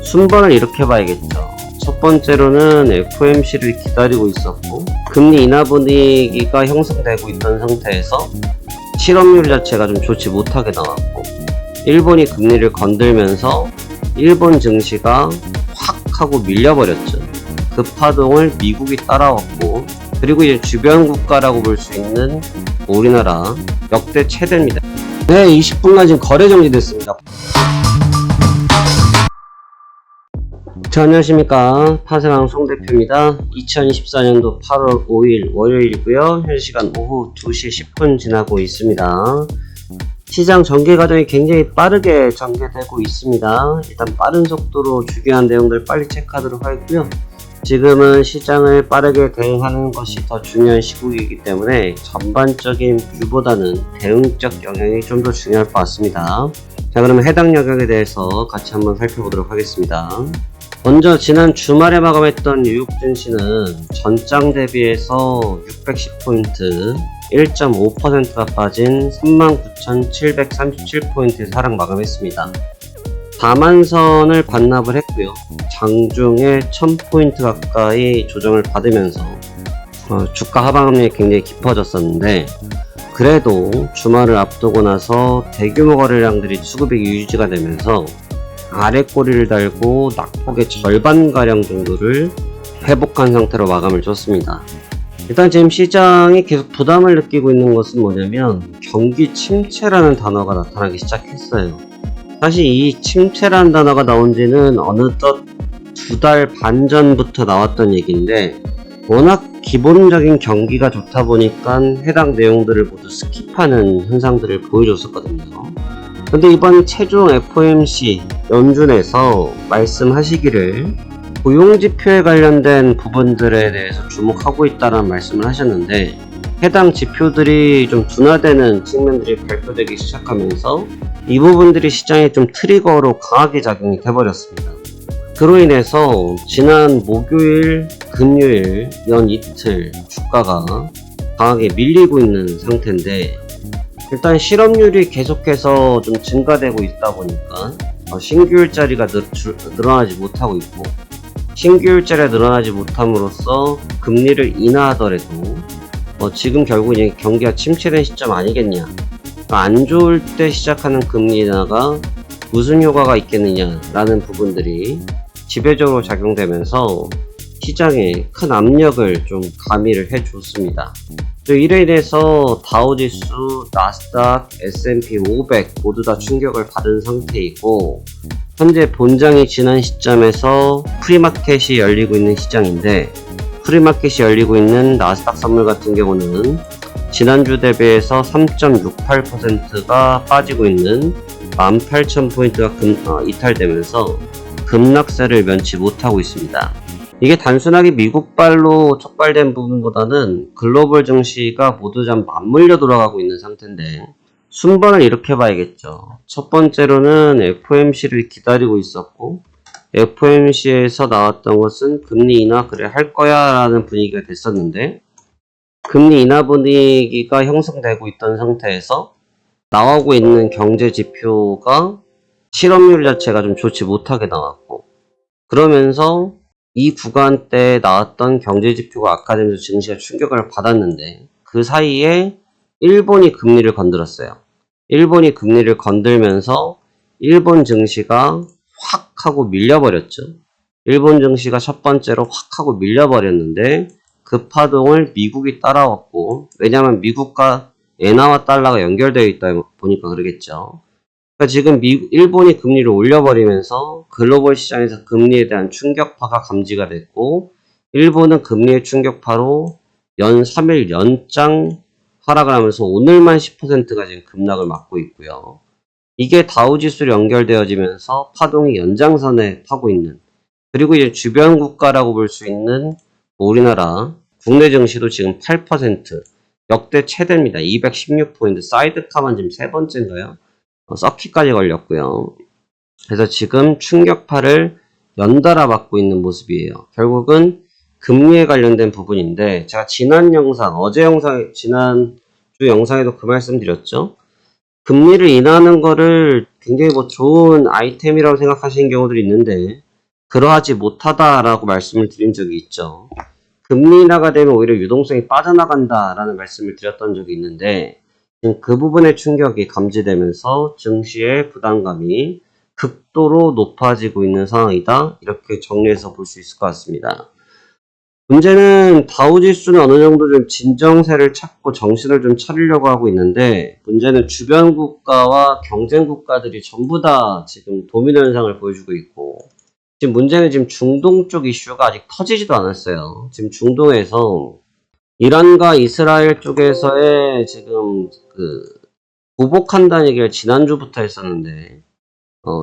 순번을 이렇게 봐야겠죠. 첫 번째로는 FOMC를 기다리고 있었고 금리 인하 분위기가 형성되고 있던 상태에서 실업률 자체가 좀 좋지 못하게 나왔고 일본이 금리를 건들면서 일본 증시가 확 하고 밀려버렸죠. 그 파동을 미국이 따라왔고 그리고 이제 주변 국가라고 볼 수 있는 우리나라 역대 최대입니다. 네, 20분간 지금 거래 정지됐습니다. 자, 안녕하십니까. 파생왕 송대표입니다. 2024년도 8월 5일 월요일이고요. 현재 시간 오후 2시 10분 지나고 있습니다. 시장 전개 과정이 굉장히 빠르게 전개되고 있습니다. 일단 빠른 속도로 중요한 내용들 빨리 체크하도록 하겠고요. 지금은 시장을 빠르게 대응하는 것이 더 중요한 시국이기 때문에 전반적인 뷰보다는 대응적 영역이 좀 더 중요할 것 같습니다. 자, 그러면 해당 영역에 대해서 같이 한번 살펴보도록 하겠습니다. 먼저 지난 주말에 마감했던 뉴욕 증시는 전장 대비해서 610포인트 1.5%가 빠진 39,737포인트의 하락 마감했습니다. 다만선을 반납을 했고요. 장중에 1000포인트 가까이 조정을 받으면서 주가 하방 압력이 굉장히 깊어졌었는데 그래도 주말을 앞두고 나서 대규모 거래량들이 수급이 유지가 되면서 아래 꼬리를 달고 낙폭의 절반가량 정도를 회복한 상태로 마감을 줬습니다. 일단 지금 시장이 계속 부담을 느끼고 있는 것은 뭐냐면 경기 침체라는 단어가 나타나기 시작했어요. 사실 이 침체라는 단어가 나온 지는 어느덧 2달 반 전부터 나왔던 얘기인데 워낙 기본적인 경기가 좋다 보니까 해당 내용들을 모두 스킵하는 현상들을 보여줬었거든요. 근데 이번 최종 FOMC 연준에서 말씀하시기를 고용지표에 관련된 부분들에 대해서 주목하고 있다는 말씀을 하셨는데 해당 지표들이 좀 둔화되는 측면들이 발표되기 시작하면서 이 부분들이 시장에 좀 트리거로 강하게 작용이 돼버렸습니다. 그로 인해서 지난 목요일, 금요일, 연 이틀 주가가 강하게 밀리고 있는 상태인데 일단 실업률이 계속해서 좀 증가되고 있다 보니까 신규 일자리가 늘어나지 못하고 있고 신규 일자리가 늘어나지 못함으로써 금리를 인하하더라도 지금 결국 이제 경기가 침체된 시점 아니겠냐. 그러니까 안 좋을 때 시작하는 금리 인하가 무슨 효과가 있겠느냐라는 부분들이 지배적으로 작용되면서 시장에 큰 압력을 좀 가미를 해줬습니다. 이래 인해서 다우지수, 나스닥, S&P 500 모두 다 충격을 받은 상태이고 현재 본장이 지난 시점에서 프리마켓이 열리고 있는 시장인데 프리마켓이 열리고 있는 나스닥 선물 같은 경우는 지난주 대비해서 3.68%가 빠지고 있는 18,000포인트가 이탈되면서 급락세를 면치 못하고 있습니다. 이게 단순하게 미국발로 촉발된 부분보다는 글로벌 증시가 모두 좀 맞물려 돌아가고 있는 상태인데 순번을 이렇게 봐야겠죠. 첫 번째로는 FOMC를 기다리고 있었고 FOMC에서 나왔던 것은 금리 인하 그래 할 거야 라는 분위기가 됐었는데 금리 인하 분위기가 형성되고 있던 상태에서 나오고 있는 경제 지표가 실업률 자체가 좀 좋지 못하게 나왔고 그러면서 이 구간대에 나왔던 경제 지표가 악화되면서 증시가 충격을 받았는데 그 사이에 일본이 금리를 건드렸어요. 일본이 금리를 건들면서 일본 증시가 확 하고 밀려버렸죠. 일본 증시가 첫 번째로 확 하고 밀려버렸는데 그 파동을 미국이 따라왔고 왜냐하면 미국과 엔화와 달러가 연결되어 있다 보니까 그러겠죠. 그러니까 지금 일본이 금리를 올려버리면서 글로벌 시장에서 금리에 대한 충격파가 감지가 됐고 일본은 금리의 충격파로 연 3일 연장 하락을 하면서 오늘만 10%가 지금 급락을 맞고 있고요. 이게 다우지수로 연결되어지면서 파동이 연장선에 타고 있는 그리고 이제 주변 국가라고 볼 수 있는 우리나라 국내 증시도 지금 8% 역대 최대입니다. 216포인트 사이드카만 지금 세 번째인가요? 서킷까지 걸렸고요. 그래서 지금 충격파를 연달아 받고 있는 모습이에요. 결국은 금리에 관련된 부분인데 제가 지난주 영상에도 그 말씀 드렸죠. 금리를 인하하는 거를 굉장히 좋은 아이템이라고 생각하시는 경우들이 있는데 그러하지 못하다라고 말씀을 드린 적이 있죠. 금리 인하가 되면 오히려 유동성이 빠져나간다라는 말씀을 드렸던 적이 있는데 지금 그 부분의 충격이 감지되면서 증시의 부담감이 극도로 높아지고 있는 상황이다. 이렇게 정리해서 볼 수 있을 것 같습니다. 문제는 다우지수는 어느 정도 좀 진정세를 찾고 정신을 좀 차리려고 하고 있는데 문제는 주변 국가와 경쟁 국가들이 전부 다 지금 도미노 현상을 보여주고 있고 지금 문제는 지금 중동 쪽 이슈가 아직 터지지도 않았어요. 지금 중동에서 이란과 이스라엘 쪽에서의 지금 보복한다는 얘기를 지난주부터 했었는데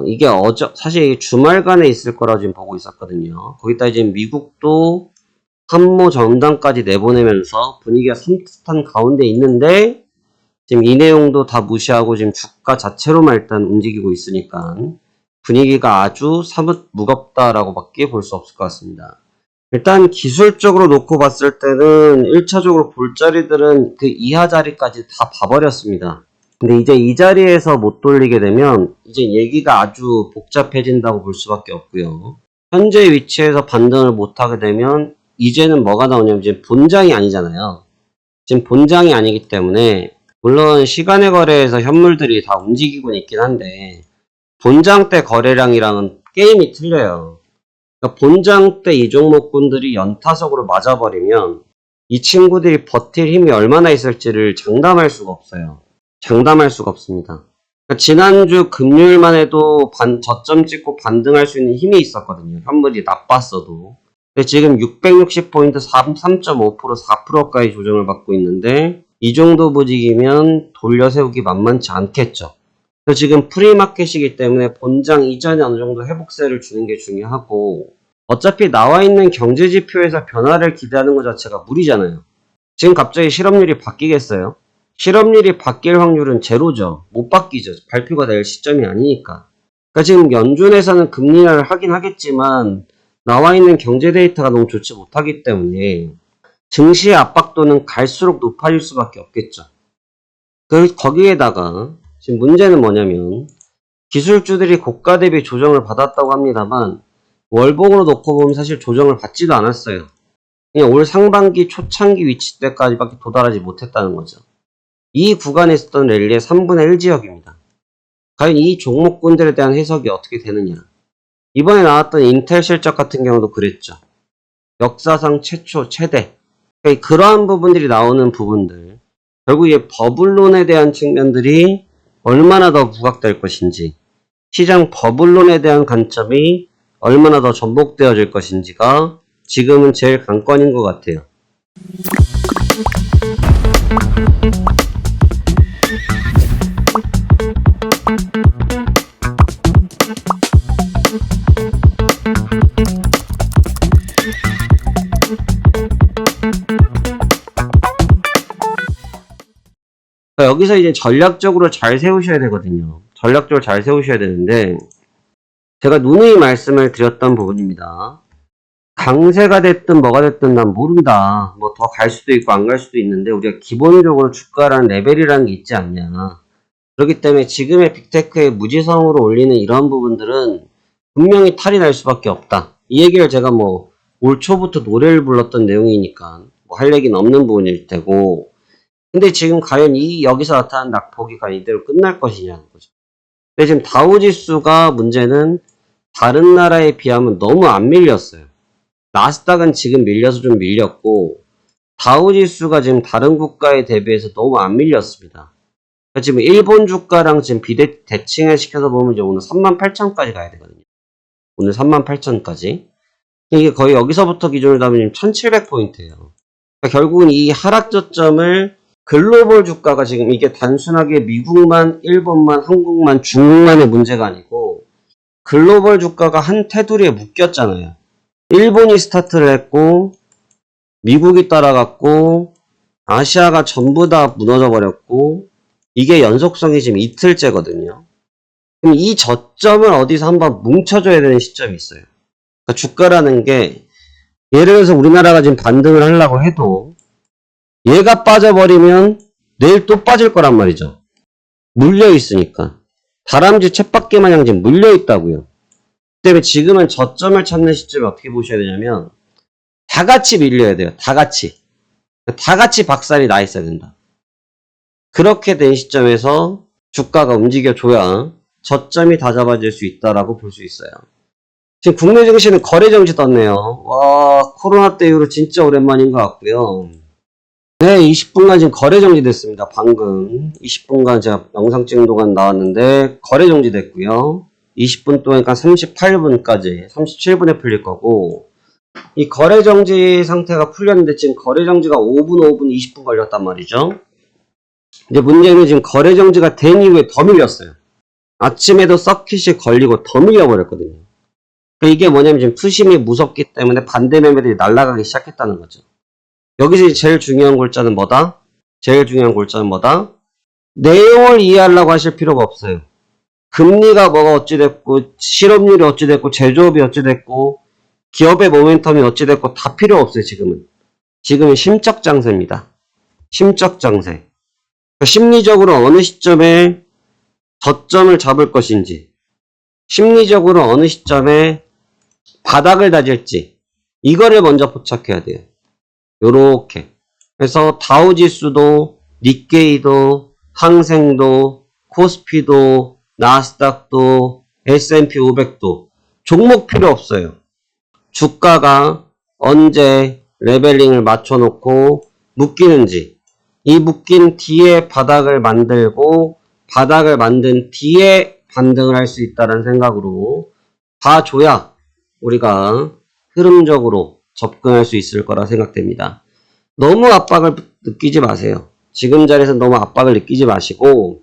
이게 사실 주말간에 있을 거라고 지금 보고 있었거든요. 거기다 이제 미국도 한모 정당까지 내보내면서 분위기가 섬뜩한 가운데 있는데 지금 이 내용도 다 무시하고 지금 주가 자체로만 일단 움직이고 있으니까 분위기가 아주 사뭇 무겁다라고 밖에 볼 수 없을 것 같습니다. 일단 기술적으로 놓고 봤을 때는 1차적으로 볼 자리들은 그 이하 자리까지 다 봐버렸습니다. 근데 이제 이 자리에서 못 돌리게 되면 이제 얘기가 아주 복잡해진다고 볼 수밖에 없고요. 현재 위치에서 반등을 못하게 되면 이제는 뭐가 나오냐면 지금 본장이 아니잖아요. 지금 본장이 아니기 때문에 물론 시간의 거래에서 현물들이 다 움직이고 있긴 한데 본장 때 거래량이랑은 게임이 틀려요. 그러니까 본장 때 이 종목군들이 연타석으로 맞아버리면 이 친구들이 버틸 힘이 얼마나 있을지를 장담할 수가 없어요. 장담할 수가 없습니다. 그러니까 지난주 금요일만 해도 저점 찍고 반등할 수 있는 힘이 있었거든요. 현물이 나빴어도. 근데 지금 660포인트 3.5% 4%까지 조정을 받고 있는데 이 정도 부직이면 돌려세우기 만만치 않겠죠. 그래서 지금 프리마켓이기 때문에 본장 이전에 어느 정도 회복세를 주는 게 중요하고 어차피 나와 있는 경제지표에서 변화를 기대하는 것 자체가 무리잖아요. 지금 갑자기 실업률이 바뀌겠어요? 실업률이 바뀔 확률은 제로죠. 못 바뀌죠. 발표가 될 시점이 아니니까. 그러니까 지금 연준에서는 금리 인하를 하긴 하겠지만 나와 있는 경제 데이터가 너무 좋지 못하기 때문에 증시의 압박도는 갈수록 높아질 수밖에 없겠죠. 거기에다가 지금 문제는 뭐냐면 기술주들이 고가 대비 조정을 받았다고 합니다만 월봉으로 놓고 보면 사실 조정을 받지도 않았어요. 그냥 올 상반기 초창기 위치 때까지밖에 도달하지 못했다는 거죠. 이 구간에 있었던 랠리의 3분의 1 지역입니다. 과연 이 종목군들에 대한 해석이 어떻게 되느냐. 이번에 나왔던 인텔 실적 같은 경우도 그랬죠. 역사상 최초, 최대. 그러니까 그러한 부분들이 나오는 부분들. 결국 이 버블론에 대한 측면들이 얼마나 더 부각될 것인지, 시장 버블론에 대한 관점이 얼마나 더 전복되어질 것인지가 지금은 제일 관건인 것 같아요. 여기서 이제 전략적으로 잘 세우셔야 되거든요. 전략적으로 잘 세우셔야 되는데 제가 누누이 말씀을 드렸던 부분입니다. 강세가 됐든 뭐가 됐든 난 모른다. 뭐 더 갈 수도 있고 안 갈 수도 있는데 우리가 기본적으로 주가라는 레벨이라는 게 있지 않냐. 그렇기 때문에 지금의 빅테크의 무지성으로 올리는 이런 부분들은 분명히 탈이 날 수밖에 없다. 이 얘기를 제가 올 초부터 노래를 불렀던 내용이니까 할 얘기는 없는 부분일 테고 근데 지금 과연 여기서 나타난 낙폭이 과연 이대로 끝날 것이냐는 거죠. 근데 지금 다우지수가 문제는 다른 나라에 비하면 너무 안 밀렸어요. 나스닥은 지금 밀려서 좀 밀렸고 다우지수가 지금 다른 국가에 대비해서 너무 안 밀렸습니다. 그러니까 지금 일본 주가랑 지금 대칭을 시켜서 보면 이제 오늘 38,000까지 가야 되거든요. 오늘 38,000까지. 이게 거의 여기서부터 기준으로 하면 1,700포인트예요. 그러니까 결국은 이 하락 저점을 글로벌 주가가 지금 이게 단순하게 미국만, 일본만, 한국만, 중국만의 문제가 아니고 글로벌 주가가 한 테두리에 묶였잖아요. 일본이 스타트를 했고 미국이 따라갔고 아시아가 전부 다 무너져 버렸고 이게 연속성이 지금 이틀째거든요. 그럼 이 저점을 어디서 한번 뭉쳐줘야 되는 시점이 있어요. 그러니까 주가라는 게 예를 들어서 우리나라가 지금 반등을 하려고 해도 얘가 빠져버리면 내일 또 빠질 거란 말이죠. 물려있으니까. 다람쥐 쳇바퀴 마냥 지금 물려있다고요. 때문에 지금은 저점을 찾는 시점에 어떻게 보셔야 되냐면 다 같이 밀려야 돼요. 다 같이 박살이 나 있어야 된다. 그렇게 된 시점에서 주가가 움직여줘야 저점이 다 잡아질 수 있다라고 볼 수 있어요. 지금 국내 증시는 거래 정지 떴네요. 와, 코로나 때 이후로 진짜 오랜만인 것 같고요. 네, 20분간 지금 거래 정지됐습니다. 방금 20분간 제가 영상 찍는 동안 나왔는데 거래 정지됐고요. 20분 동안 그러니까 38분까지 37분에 풀릴 거고, 이 거래 정지 상태가 풀렸는데 지금 거래 정지가 5분, 20분 걸렸단 말이죠. 근데 문제는 지금 거래 정지가 된 이후에 더 밀렸어요. 아침에도 서킷이 걸리고 더 밀려버렸거든요. 그러니까 이게 뭐냐면 지금 투심이 무섭기 때문에 반대 매매들이 날아가기 시작했다는 거죠. 여기서 제일 중요한 골자는 뭐다? 내용을 이해하려고 하실 필요가 없어요. 금리가 뭐가 어찌됐고, 실업률이 어찌됐고, 제조업이 어찌됐고, 기업의 모멘텀이 어찌됐고 다 필요 없어요. 지금은 심적 장세입니다. 심적 장세. 그러니까 심리적으로 어느 시점에 저점을 잡을 것인지, 심리적으로 어느 시점에 바닥을 다질지, 이거를 먼저 포착해야 돼요. 요렇게. 그래서 다우지수도, 니케이도, 항생도, 코스피도, 나스닥도, S&P 500도 종목 필요 없어요. 주가가 언제 레벨링을 맞춰놓고 묶이는지, 이 묶인 뒤에 바닥을 만들고 바닥을 만든 뒤에 반등을 할 수 있다는 생각으로 봐줘야 우리가 흐름적으로 접근할 수 있을 거라 생각됩니다. 너무 압박을 느끼지 마세요. 지금 자리에서 너무 압박을 느끼지 마시고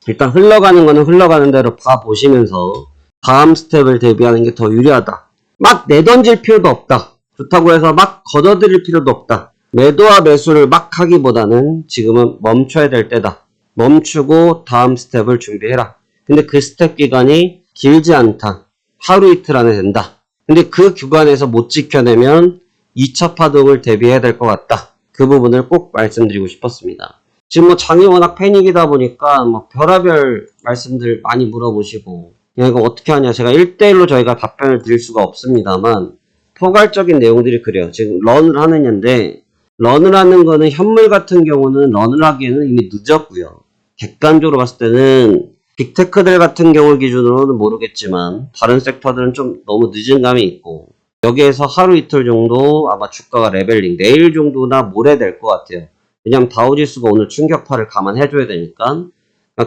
일단 흘러가는 거는 흘러가는 대로 봐보시면서 다음 스텝을 대비하는 게 더 유리하다. 막 내던질 필요도 없다. 그렇다고 해서 막 걷어들일 필요도 없다. 매도와 매수를 막 하기보다는 지금은 멈춰야 될 때다. 멈추고 다음 스텝을 준비해라. 근데 그 스텝 기간이 길지 않다. 하루 이틀 안에 된다. 근데 그 기간에서 못 지켜내면 2차 파동을 대비해야 될 것 같다. 그 부분을 꼭 말씀드리고 싶었습니다. 지금 뭐 장이 워낙 패닉이다 보니까 뭐 별의별 말씀들 많이 물어보시고, 야, 이거 어떻게 하냐. 제가 1대1로 저희가 답변을 드릴 수가 없습니다만 포괄적인 내용들이 그래요. 지금 런을 하느냐인데, 런을 하는 거는 현물 같은 경우는 런을 하기에는 이미 늦었고요. 객관적으로 봤을 때는 빅테크들 같은 경우 기준으로는 모르겠지만 다른 섹터들은 좀 너무 늦은 감이 있고, 여기에서 하루 이틀 정도 아마 주가가 레벨링, 내일 정도나 모레 될 것 같아요. 왜냐면 다우지수가 오늘 충격파를 감안해줘야 되니까.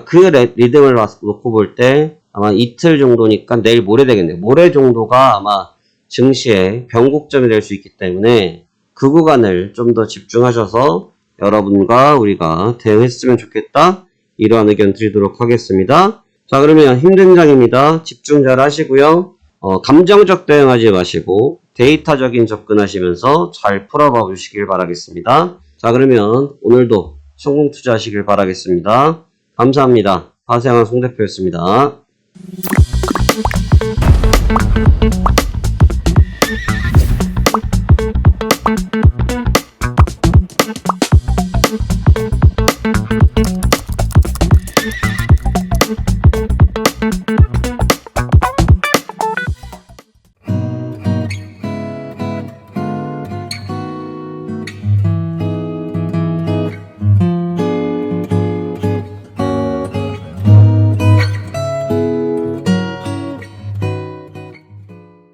그 리듬을 놓고 볼 때 아마 이틀 정도니까 내일 모레 되겠네요. 모레 정도가 아마 증시의 변곡점이 될 수 있기 때문에 그 구간을 좀 더 집중하셔서 여러분과 우리가 대응했으면 좋겠다. 이러한 의견 드리도록 하겠습니다. 자, 그러면 힘든 장입니다. 집중 잘 하시고요. 감정적 대응하지 마시고 데이터적인 접근하시면서 잘 풀어봐 주시길 바라겠습니다. 자, 그러면 오늘도 성공 투자하시길 바라겠습니다. 감사합니다. 하세영 송 대표였습니다.